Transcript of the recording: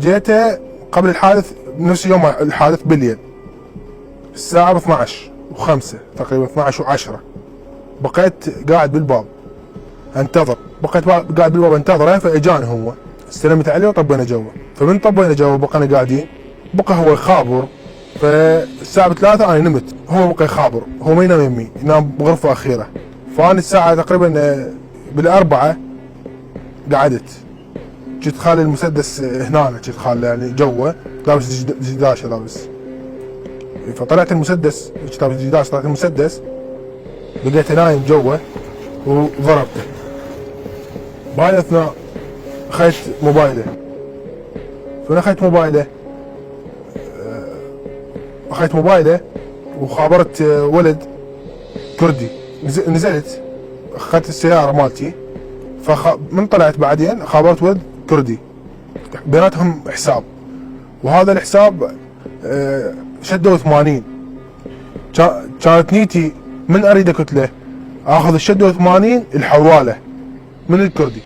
جيته قبل الحادث نفس يوم الحادث بالليل الساعة 12:05 تقريبا 12:10. بقيت قاعد بالباب انتظر، قاعد بالباب انتظره، فاجاني هو استلمت عليه وطبينا جوه. فمن طبينا جوه بقينا قاعدين، بقى هو يخابر. فالساعة 3 انا نمت، هو بقى يخابر، هو ما ينام يمي، ينام بغرفة اخيرة. فانا الساعة تقريبا بالأربعة قعدت، جيت خالي المسدس هنا، جيت خالي يعني جوه لابس دشداشة لابس. فطلعت المسدس، جيت لابس دشداشة، طلعت المسدس لقيته نايم جوه وضربته. بهاي الاثناء اخذت موبايله، فانا اخذت موبايله وخابرت ولد كردي. نزلت اخذت السيارة مالتي، من طلعت بعدين خابرت ولد كردي بيناتهم حساب، وهذا الحساب شدوا 80. كانت نيتي من اريد كتله اخذ الشدوا 80 الحواله من الكردي.